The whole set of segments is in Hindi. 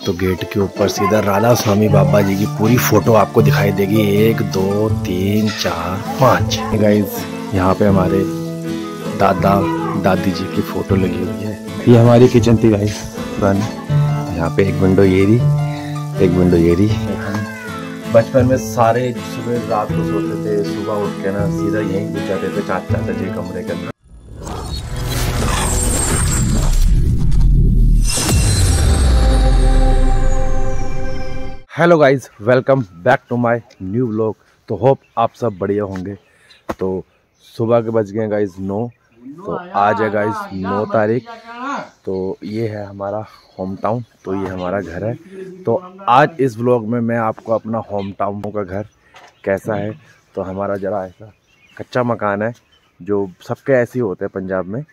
तो गेट के ऊपर सीधा राधा स्वामी बाबा जी की पूरी फोटो आपको दिखाई देगी। 1 2 3 4 5 गाइस, यहाँ पे हमारे दादा दादी जी की फोटो लगी हुई है। ये हमारी किचन थी गाइस पुरानी। यहाँ पे एक विंडो ये रही, एक विंडो ये रही। हम बचपन में सारे सुबह रात को सोते थे, सुबह उठ के ना सीधा यहीं घुस जाते थे चाचा जी कमरे के अंदर। Hello guys, welcome back to my new vlog. तो होप आप सब बढ़िया होंगे। तो सुबह के बज गए गाइस 9। तो आज है गाइस 9 तारीख। तो ये है हमारा होम टाउन, तो ये हमारा घर है। तो आज इस व्लॉग में मैं आपको अपना होम टाउन का घर कैसा है, तो हमारा जरा ऐसा कच्चा मकान है जो सबके ऐसे ही होते हैं पंजाब में,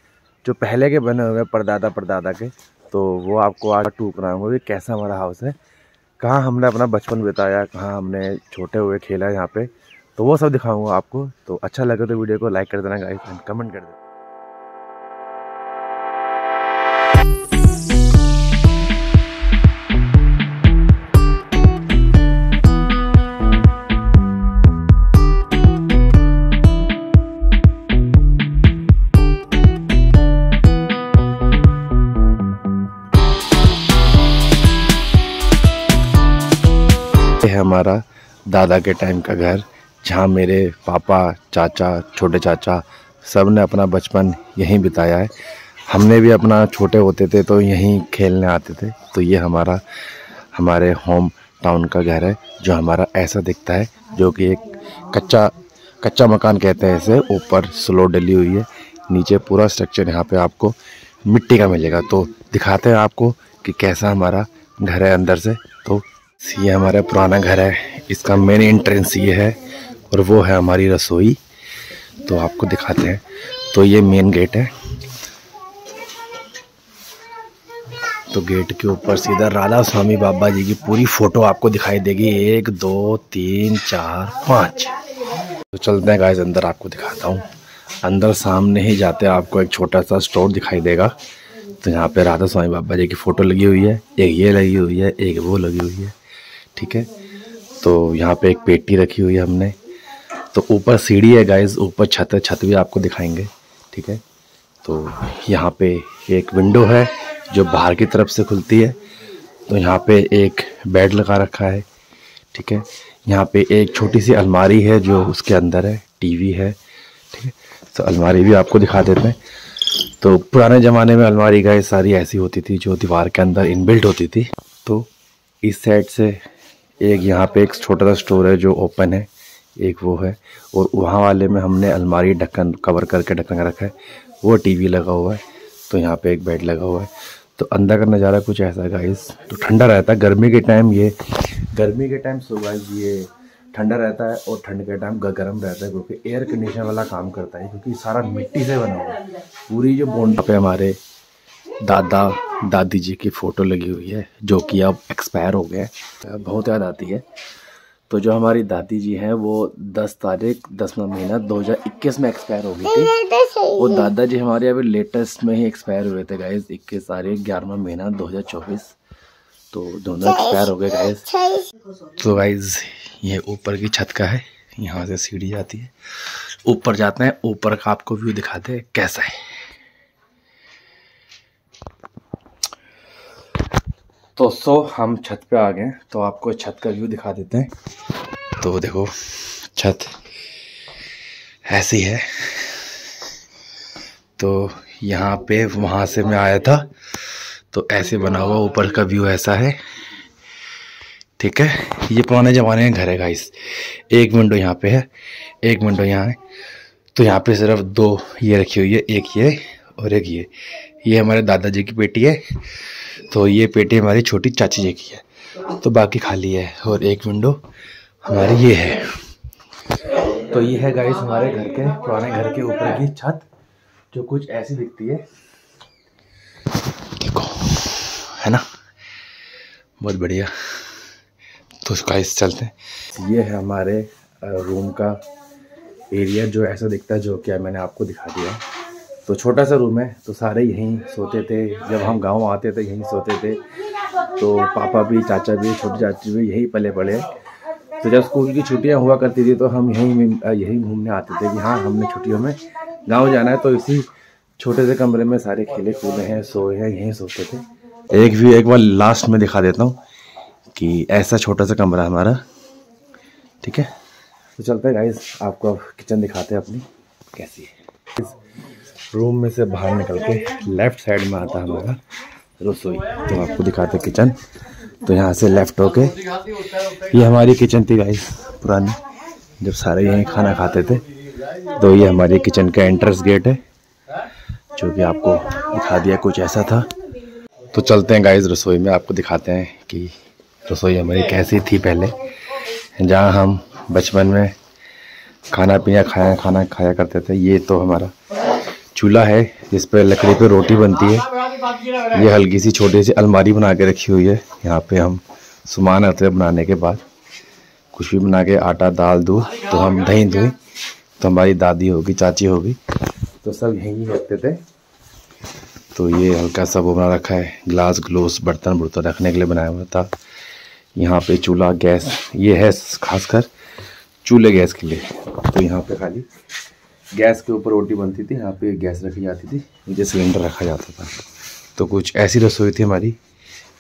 जो पहले के बने हुए परदादा के। तो वो आपको आज टूक रहा हूँ कि कैसा हमारा हाउस है, कहाँ हमने अपना बचपन बिताया, कहाँ हमने छोटे हुए खेला यहाँ पे। तो वो सब दिखाऊंगा आपको। तो अच्छा लगे तो वीडियो को लाइक कर देना गाइस एंड कमेंट कर देना। है हमारा दादा के टाइम का घर, जहाँ मेरे पापा, चाचा, छोटे चाचा सब ने अपना बचपन यहीं बिताया है। हमने भी अपना छोटे होते थे तो यहीं खेलने आते थे। तो ये हमारे होम टाउन का घर है, जो हमारा ऐसा दिखता है, जो कि एक कच्चा मकान कहते हैं इसे। ऊपर स्लो डली हुई है, नीचे पूरा स्ट्रक्चर यहाँ पे आपको मिट्टी का मिलेगा। तो दिखाते हैं आपको कि कैसा हमारा घर है अंदर से। तो ये हमारा पुराना घर है, इसका मेन एंट्रेंस ये है और वो है हमारी रसोई। तो आपको दिखाते हैं। तो ये मेन गेट है। तो गेट के ऊपर सीधा राधा स्वामी बाबा जी की पूरी फोटो आपको दिखाई देगी। 1 2 3 4 5। तो चलते हैं गाइस अंदर, आपको दिखाता हूँ। अंदर सामने ही जाते आपको एक छोटा सा स्टोर दिखाई देगा। तो यहाँ पे राधा स्वामी बाबा जी की फोटो लगी हुई है, एक ये लगी हुई है, एक वो लगी हुई है, ठीक है। तो यहाँ पे एक पेटी रखी हुई है हमने। तो ऊपर सीढ़ी है गाइस, ऊपर छत है, छत भी आपको दिखाएंगे, ठीक है। तो यहाँ पे एक विंडो है जो बाहर की तरफ से खुलती है। तो यहाँ पे एक बेड लगा रखा है, ठीक है। यहाँ पे एक छोटी सी अलमारी है जो उसके अंदर है, टीवी है, ठीक है। तो अलमारी भी आपको दिखा देते हैं। तो पुराने ज़माने में अलमारी गाइस सारी ऐसी होती थी जो दीवार के अंदर इनबिल्ट होती थी। तो इस साइड से एक यहाँ पे एक छोटा सा स्टोर है जो ओपन है, एक वो है। और वहाँ वाले में हमने अलमारी ढक्कन कवर करके ढक्कन रखा है, वो टीवी लगा हुआ है। तो यहाँ पे एक बेड लगा हुआ है। तो अंदर का नज़ारा कुछ ऐसा है गाइस। तो ठंडा रहता है गर्मी के टाइम सो गाइस ये ठंडा रहता है, और ठंड के टाइम गर्म रहता है, क्योंकि एयर कंडीशनर वाला काम करता है, क्योंकि सारा मिट्टी से बना हुआ है। पूरी जो बोंड पे हमारे दादा दादी जी की फ़ोटो लगी हुई है, जो कि अब एक्सपायर हो गए। बहुत याद आती है। तो जो हमारी दादी जी हैं वो 10 तारीख 10वां महीना 2021 में एक्सपायर हो गई थी। वो दादाजी हमारे अभी लेटेस्ट में ही एक्सपायर हुए थे गाइस, 21 तारीख 11वां महीना 2024। तो दोनों एक्सपायर हो गए गाइस। तो गाइस ये ऊपर की छत का है, यहाँ से सीढ़ी जाती है, ऊपर जाते हैं। ऊपर का आपको व्यू दिखाते हैं कैसा है। तो हम छत पे आ गए, तो आपको छत का व्यू दिखा देते हैं। तो देखो छत ऐसी है। तो यहाँ पे वहाँ से मैं आया था, तो ऐसे बना हुआ ऊपर का व्यू ऐसा है, ठीक है। ये पुराने ज़माने का घर है गाइस। एक विंडो यहाँ पे है, एक विंडो यहाँ है। तो यहाँ पे सिर्फ 2 ये रखी हुई है, एक ये और एक ये हमारे दादाजी की पेटी है। तो ये पेटी हमारी छोटी चाची जी की है। तो बाकी खाली है, और एक विंडो हमारी ये है। तो ये है गाइस हमारे घर के पुराने घर के ऊपर की छत, जो कुछ ऐसी दिखती है, देखो, है ना, बहुत बढ़िया। तो गाइस चलते हैं। ये है हमारे रूम का एरिया, जो ऐसा दिखता है, जो क्या मैंने आपको दिखा दिया। तो छोटा सा रूम है, तो सारे यहीं सोते थे। जब हम गांव आते थे यहीं सोते थे। तो पापा भी, चाचा भी, छोटी चाची भी यहीं पले पड़े हैं। तो जब स्कूल की छुट्टियां हुआ करती थी तो हम यहीं घूमने आते थे कि हाँ हमने छुट्टियों में गांव जाना है। तो इसी छोटे से कमरे में सारे खेले कूदे हैं, सोए हैं, यहीं सोते थे। एक बार लास्ट में दिखा देता हूँ कि ऐसा छोटा सा कमरा हमारा, ठीक है। तो चलते हैं गाइस, आपको किचन दिखाते हैं अपनी कैसी है। इस रूम में से बाहर निकल के लेफ्ट साइड में आता है हमारा रसोई। तो आपको दिखाते हैं किचन। तो यहाँ से लेफ्ट होके ये हमारी किचन थी गाइस पुरानी, जब सारे यहीं खाना खाते थे। तो ये हमारी किचन का एंट्रेंस गेट है जो कि आपको दिखा दिया, कुछ ऐसा था। तो चलते हैं गाइस रसोई में, आपको दिखाते हैं कि रसोई हमारी कैसी थी पहले, जहाँ हम बचपन में खाना खाया करते थे। ये तो हमारा चूल्हा है जिस पर लकड़ी पे रोटी बनती है। ये हल्की सी छोटी सी अलमारी बना के रखी हुई है। यहाँ पे हम सामान रखते हैं, बनाने के बाद कुछ भी बना के, आटा, दाल, दूध, तो हम दही तो हमारी दादी होगी, चाची होगी, तो सब यहीं रखते थे। तो ये हल्का सा वो बना रखा है, ग्लास ग्लोस बर्तन रखने के लिए बनाया हुआ था। यहाँ पे चूल्हा, गैस, ये है खासकर चूल्हे गैस के लिए। तो यहाँ पे खाली गैस के ऊपर रोटी बनती थी, यहाँ पे गैस रखी जाती थी, नीचे सिलेंडर रखा जाता था। तो कुछ ऐसी रसोई थी हमारी।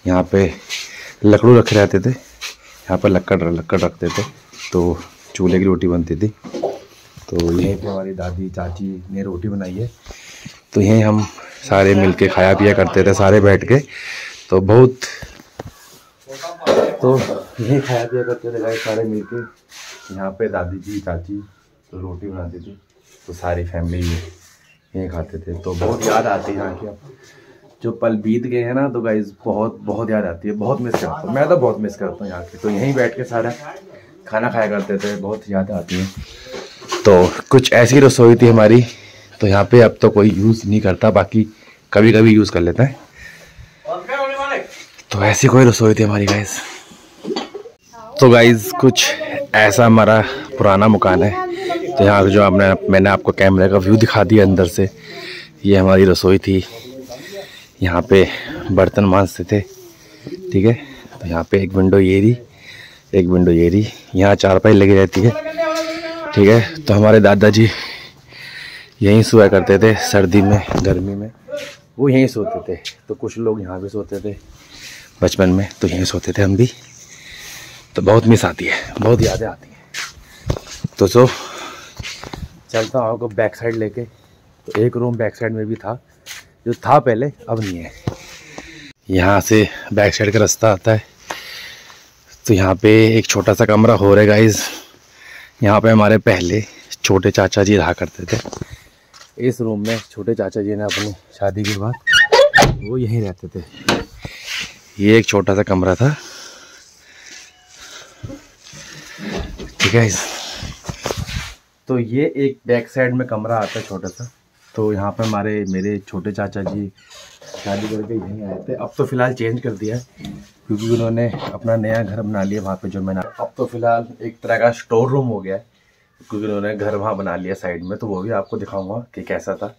यहाँ पे लकड़ू रखे रहते थे, यहाँ पर लक्कड़ रखते थे, तो चूल्हे की रोटी बनती थी। तो यहीं पे हमारी दादी, चाची ने रोटी बनाई है। तो यहीं हम सारे मिलके खाया पिया करते थे, सारे बैठ के। तो यहीं खाया पिया करते थे गाइस सारे मिलके। यहाँ पे दादी जी, चाची तो रोटी बनाती थी, तो सारी फैमिली यहीं खाते थे। तो बहुत याद आती है यहाँ की। अब जो पल बीत गए हैं ना, तो गाइस बहुत याद आती है, बहुत मिस करता हूँ मैं, तो बहुत मिस करता हूँ यहाँ की। तो यहीं बैठ के सारा खाना खाया करते थे, बहुत याद आती है। तो कुछ ऐसी रसोई थी हमारी। तो यहाँ पे अब तो कोई यूज़ नहीं करता, बाकी कभी कभी यूज़ कर लेता है। तो ऐसी कोई रसोई थी हमारी गाइस। तो गाइस कुछ ऐसा हमारा पुराना मकान है। तो यहाँ जो मैंने आपको कैमरे का व्यू दिखा दिया अंदर से, ये हमारी रसोई थी। यहाँ पे बर्तन मांजते थे, ठीक है। तो यहाँ पे एक विंडो ये रही, यहाँ चारपाई लगी रहती है, ठीक है। तो हमारे दादाजी यहीं सोया करते थे, सर्दी में, गर्मी में वो यहीं सोते थे। तो कुछ लोग यहाँ भी सोते थे बचपन में, तो यहीं सोते थे हम भी। तो बहुत मिस आती है, बहुत यादें आती हैं। तो चलता हूँ आपको बैक साइड लेके। तो एक रूम बैक साइड में भी था, जो था पहले, अब नहीं है। यहाँ से बैक साइड का रास्ता आता है। तो यहाँ पे एक छोटा सा कमरा हो रहा है गाइस। यहाँ पे हमारे पहले छोटे चाचा जी रहा करते थे। इस रूम में छोटे चाचा जी ने अपनी शादी के बाद वो यहीं रहते थे। ये एक छोटा सा कमरा था, ठीक है। तो ये एक बैक साइड में कमरा आता है छोटा सा। तो यहाँ पे मेरे छोटे चाचा जी शादी करके यहीं आए थे। अब तो फ़िलहाल चेंज कर दिया है, क्योंकि उन्होंने अपना नया घर बना लिया वहाँ पे, जो मैंने। अब तो फ़िलहाल एक तरह का स्टोर रूम हो गया है, क्योंकि उन्होंने घर वहाँ बना लिया साइड में। तो वो भी आपको दिखाऊंगा कि कैसा था।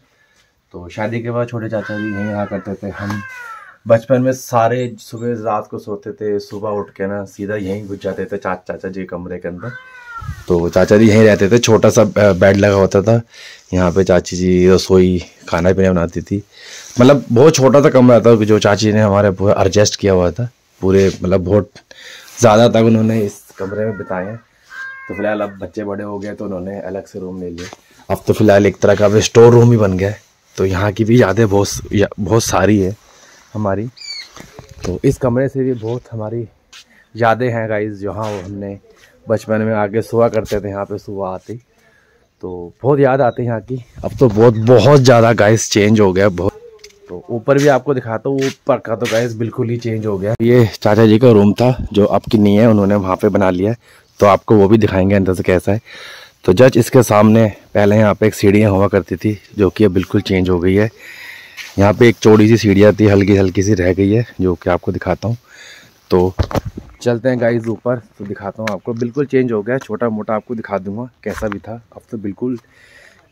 तो शादी के बाद छोटे चाचा जी यहीं रहा करते थे। हम बचपन में सारे सुबह रात को सोते थे, सुबह उठ के ना सीधा यहीं घुस जाते थे चाचा जी कमरे के अंदर। तो चाचा जी यहीं रहते थे, छोटा सा बेड लगा होता था यहाँ पे। चाची जी रसोई, खाना पीना बनाती थी। मतलब बहुत छोटा सा कमरा था, जो चाची ने हमारे पूरा एडजस्ट किया हुआ था पूरे, मतलब बहुत ज़्यादा तक उन्होंने इस कमरे में बिताए हैं। तो फिलहाल अब बच्चे बड़े हो गए, तो उन्होंने अलग से रूम ले लिया। अब तो फिलहाल एक तरह का स्टोर रूम ही बन गया है। तो यहाँ की भी यादें बहुत सारी है हमारी। तो इस कमरे से भी बहुत हमारी यादें हैं गाइस, जहाँ हमने बचपन में आके सोया करते थे यहाँ पे सुबह आती। तो बहुत याद आती है यहाँ की। अब तो बहुत ज़्यादा गाइस चेंज हो गया बहुत। तो ऊपर भी आपको दिखाता हूँ, ऊपर का तो गाइस बिल्कुल ही चेंज हो गया। ये चाचा जी का रूम था जो अब की नहीं है, उन्होंने वहाँ पे बना लिया है। तो आपको वो भी दिखाएंगे अंदर से कैसा है। तो जस्ट इसके सामने पहले यहाँ पे एक सीढ़ियाँ हुआ करती थी, जो कि अब बिल्कुल चेंज हो गई है। यहाँ पे एक चौड़ी सी सीढ़ियाँ थी, हल्की सी रह गई है, जो कि आपको दिखाता हूँ। तो चलते हैं गाइस ऊपर, तो दिखाता हूँ आपको। बिल्कुल चेंज हो गया, छोटा मोटा आपको दिखा दूंगा कैसा भी था। अब तो बिल्कुल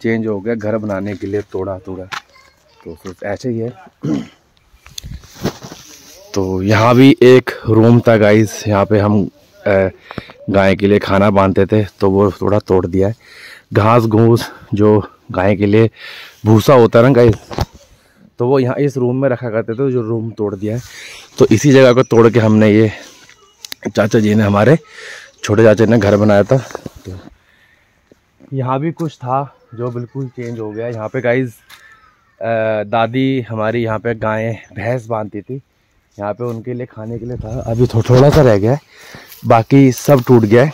चेंज हो गया, घर बनाने के लिए तोड़ा। तो ऐसे ही है। तो यहाँ भी एक रूम था गाइस, यहाँ पे हम गाय के लिए खाना बांधते थे, तो वो थोड़ा तोड़ दिया है। घास घूस जो गाय के लिए भूसा होता है ना गाइस, तो वो यहाँ इस रूम में रखा करते थे, जो रूम तोड़ दिया है। तो इसी जगह को तोड़ के हमने, ये चाचा जी ने, हमारे छोटे चाचा ने घर बनाया था। तो यहाँ भी कुछ था जो बिल्कुल चेंज हो गया। यहाँ पे गाइस दादी हमारी यहाँ पे गायें भैंस बांधती थी, यहाँ पे उनके लिए खाने के लिए था। अभी थोड़ा सा रह गया है, बाकी सब टूट गया है।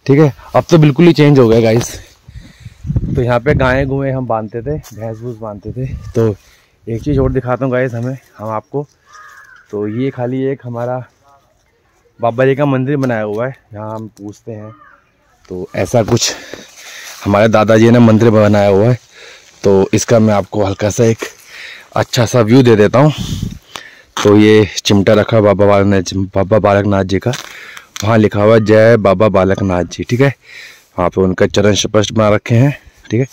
ठीक है, अब तो बिल्कुल ही चेंज हो गया गाइस। तो यहाँ पे गायें गुएँ हम बांधते थे, भैंस भूस बांधते थे। तो एक चीज़ और दिखाता हूँ गाइस हम आपको। तो ये खाली एक हमारा बाबा जी का मंदिर बनाया हुआ है, यहाँ हम पूछते हैं। तो ऐसा कुछ हमारे दादाजी ने मंदिर बनाया हुआ है। तो इसका मैं आपको हल्का सा एक अच्छा सा व्यू दे देता हूँ। तो ये चिमटा रखा है बाबा बालकनाथ जी का, वहाँ लिखा हुआ है जय बाबा बालकनाथ जी। ठीक है, वहाँ पे उनका चरण स्पष्ट बना रखे हैं। ठीक है,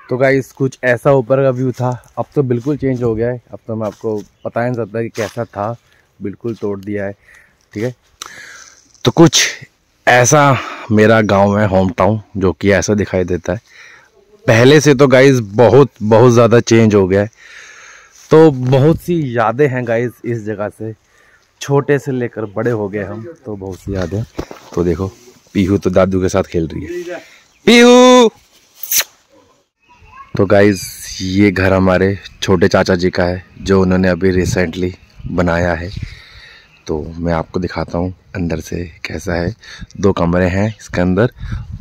तो गाइस कुछ ऐसा ऊपर का व्यू था। अब तो बिल्कुल चेंज हो गया है, अब तो मैं आपको बता नहीं सकता कि कैसा था, बिल्कुल तोड़ दिया है। ठीक है, तो कुछ ऐसा मेरा गांव है, होम टाउन, जो कि ऐसा दिखाई देता है। पहले से तो गाइस बहुत ज़्यादा चेंज हो गया है। तो बहुत सी यादें हैं गाइस इस जगह से, छोटे से लेकर बड़े हो गए हम, तो बहुत सी यादें। तो देखो, पीहू तो दादू के साथ खेल रही है, पीहू। तो गाइस ये घर हमारे छोटे चाचा जी का है, जो उन्होंने अभी रिसेंटली बनाया है। तो मैं आपको दिखाता हूँ अंदर से कैसा है। 2 कमरे हैं इसके अंदर,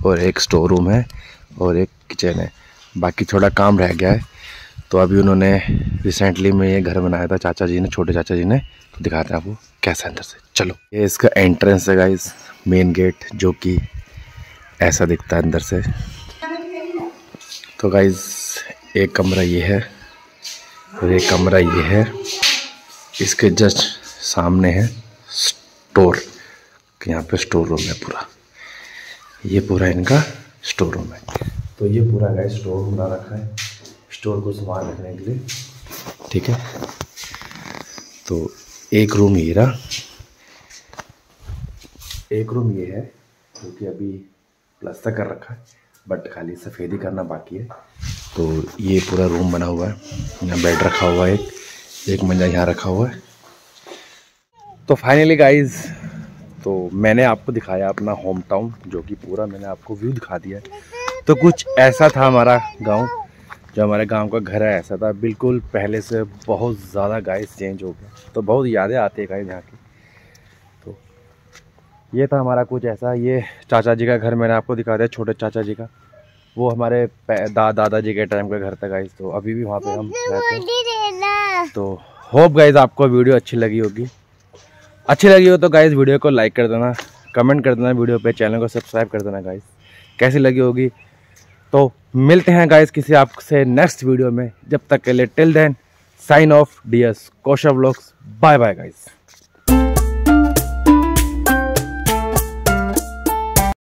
और एक स्टोर रूम है और एक किचन है। बाकी थोड़ा काम रह गया है। तो अभी उन्होंने रिसेंटली में ये घर बनाया था चाचा जी ने, छोटे चाचा जी ने। तो दिखाते हैं आपको कैसा अंदर से, चलो। ये इसका एंट्रेंस है गाइस, मेन गेट, जो कि ऐसा दिखता है अंदर से। तो गाइस एक कमरा ये है और एक कमरा ये है। इसके जस्ट सामने है स्टोर, यहाँ पे स्टोर रूम है पूरा। ये पूरा इनका स्टोर रूम है। तो ये पूरा गाइस स्टोर रूम बना रखा है, स्टोर को सामान रखने के लिए। ठीक है, तो एक रूम ये रहा, एक रूम ये है जो कि अभी प्लास्टर कर रखा है, बट खाली सफ़ेदी करना बाकी है। तो ये पूरा रूम बना हुआ है, यहाँ बेड रखा हुआ है, एक मंजा यहाँ रखा हुआ है। तो फाइनली गाइज, तो मैंने आपको दिखाया अपना होम टाउन, जो कि पूरा मैंने आपको व्यू दिखा दिया है। तो कुछ ऐसा था हमारा गांव, जो हमारे गांव का घर है, ऐसा था बिल्कुल। पहले से बहुत ज़्यादा गाइस चेंज हो गया, तो बहुत यादें आती है गाइस यहाँ की। तो ये था हमारा कुछ ऐसा। ये चाचा जी का घर मैंने आपको दिखा दिया, छोटे चाचा जी का। वो हमारे दादाजी के टाइम का घर था गाइस। तो अभी भी वहाँ पे हम रहते हैं। तो होप गाइस आपको वीडियो अच्छी लगी होगी। अच्छी लगी हो तो गाइस वीडियो को लाइक कर देना, कमेंट कर देना वीडियो पे, चैनल को सब्सक्राइब कर देना गाइस। कैसी लगी होगी। तो मिलते हैं गाइस किसी आपसे नेक्स्ट वीडियो में। जब तक के लिए till then sign off, dears Kosha vlogs, bye bye guys.